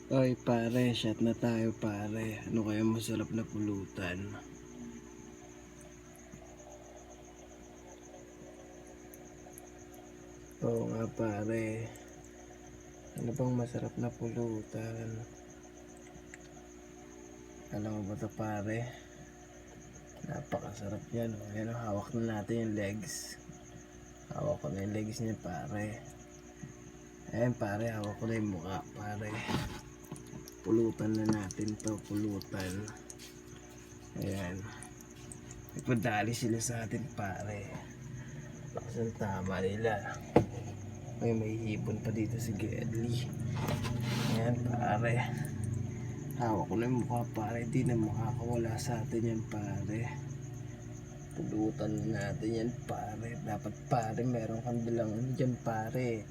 Oy pare, shot na tayo pare. Ano kaya masarap na pulutan? Oo nga pare. Ano bang masarap na pulutan? Alam mo ba ito pare? Napakasarap yan. Ayan, hawak na natin yung legs. Hawak ko na yung legs niya pare. Ayan pare, hawak ko na yung mukha pare. Pulutan na natin to, pulutan. Ayan. Nagpadali sila sa atin pare. Lakas ang tama nila. May hipon pa dito si Gedli. Ayan pare. Hawak ko na yung mukha pare. Di na makakawala sa atin yan pare. Pulutan na natin yan pare. Dapat pare meron kang dalang dyan pare.